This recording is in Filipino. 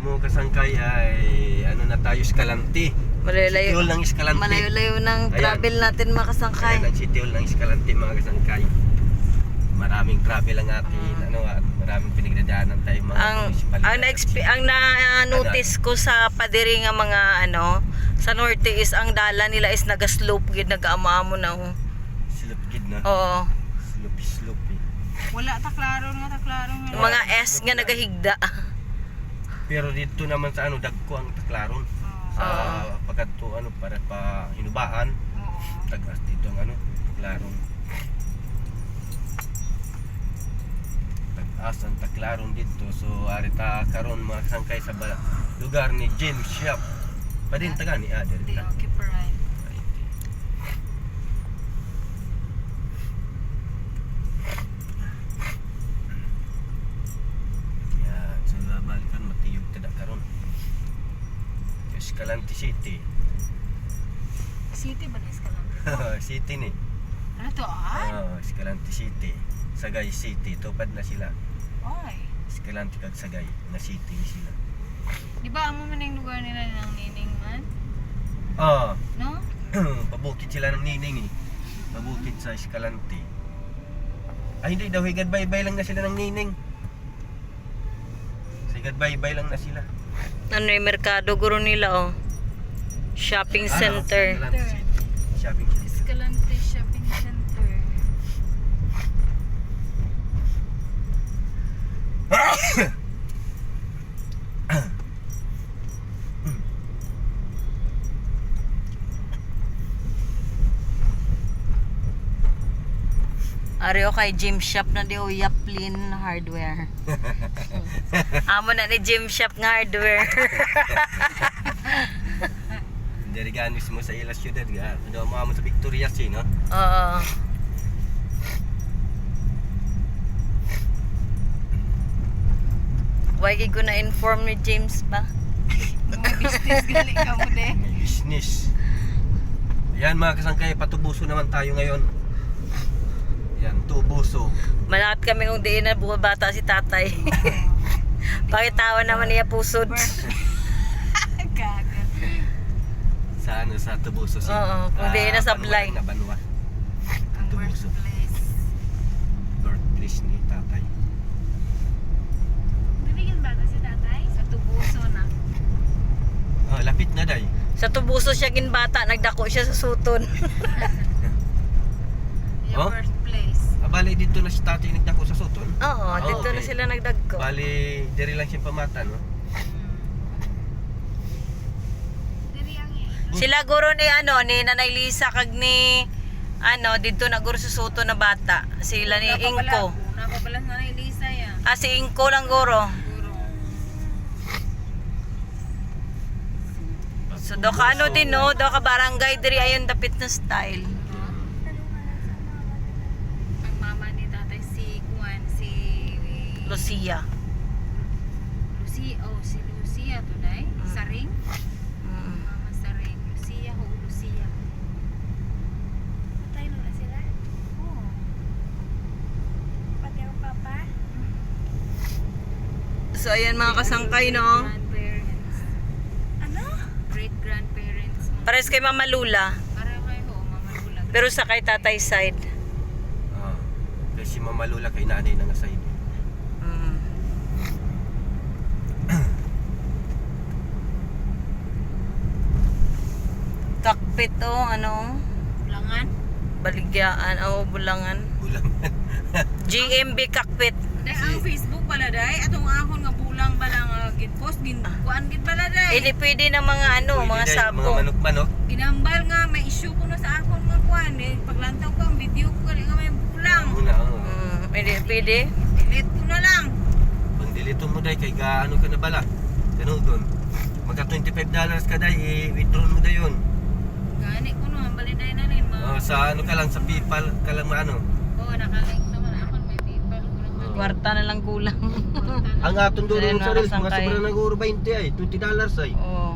mo kasangkay ay ano na tayo, Escalante. Malayo-layo. Sitiol ng Escalante. Malayo-layo ng Ayan. travel natin mga kasangkay. Ayan ang Sitiol ng Escalante mga kasangkay. Maraming travel ang atin, ano, at maraming pinagdadaanan tayo mga Ang na-notice ko sa padiri nga mga ano, sa norte is ang dala nila is naga-slope gid, nag-aamo na ho. Silupgid na. Oo. Slupi. Wala taklaro nga. Mga S nga nagahigda. Pero dito naman sa ano, dagko ang taklaron. Sa pagkadto ano, para pa hinubaan. Tagas dito ang ano, taklaron. Tagas ang taklaron dito. So arita karon mga sangkay sa lugar ni James Shop. Padin taga ni Ader. They occupy. Yan, so balikan matiyog tada karon. Escalante City. City ba na Escalante? City ni. Ano to Escalante City. Sagay City, tupad na sila. Oy. Escalante kag Sagay na city ni sila. Di ba amo man yung lugar nila ng Nining man? No? Pabukid sila ng Nining eh. Pabukid sa Escalante. Ay hindi daw, higad bye-bye lang na sila ng Nining. Higad bye-bye lang na sila. Ano yung merkado guro nila oh. Shopping center. Escalante City. Shopping center. Escalante Shopping Center. Areo kay gym shop na di o Yaplin Hardware. Amo na ni gym shop nga hardware. Dari gan mismo sa ila syudad ga. Do mo sa Victoria si no. Oo. Why ko na inform ni James ba? May business gali ka mo de. May business. Ayan mga kasangkay, patubuso naman tayo ngayon. Yan, tubuso. Malakad kami kung diin na bumabata si tatay. Pakitawa naman niya pusod. Gagal. Sa ano, sa tubuso si. Oo, kung di na sablay. Na Banwa. Ang Tubuso. birthplace. Birthplace ni tatay. Bibigyan ba si tatay? Sa Tubuso na. Oh, lapit na day. Sa tubuso siya ginbata, nagdako siya sa suton. Yung Oh? birthplace. Bali dito na si tatay nagdako sa Soton. Oo, dito okay. na sila nagdagko. Bali, diri lang siya pamata, no? Diri ang Sila guro ni ano ni Nanay Lisa kag ni ano dito na guro sa suto na bata. Sila ni Inko. Napabalas na ni Lisa ya. Ah, si Inko lang guro. Guro. So do ka ano din no, do ka barangay diri ayon dapit na style. Ang mama ni tatay si Juan, si Lucia. si Lucia to day. Saring. Mm. Mama Saring. Lucia ho, Lucia. Patay na sila? Oo. Pati ang papa? So ayan mga kasangkay no. Grandparents. Ano? Great grandparents. Pares kay Mama Lula, Para kay ho, Mama Lula. pero sa kay tatay side. Kasi si Mama Lula kay nanay na nga side. Mm. Cockpit oh, ano? Bulangan. Baligyan o bulangan. Bulangan. GMB cockpit. Dahil ang Facebook pala day, atong ahon nga bulang ba lang gin-post, kuan gid pala day. Hindi pwede ng mga ano, Pwede mga day, sabo. Mga manok-manok. Ginambal nga, may issue ko na sa akon nga kuan. Paglantaw ko ang video ko gali nga may bulang. Muna, Hindi pwede. Delete ko na lang. Pag dilito mo day, kay gaano ka na bala. Ganun. Magka $25 ka day, i-withdraw mo day yun. Gani ko no, baliday na rin mo. Sa ano ka lang, sa PayPal ka lang ano. Oo, nakalink naman ako, may PayPal ko lang. Kwarta na lang kulang. Ang aton doon Ayan, sa mga Reels, mga kasangkay. sobra nag-uro 20 ay, $20 ay. Oo.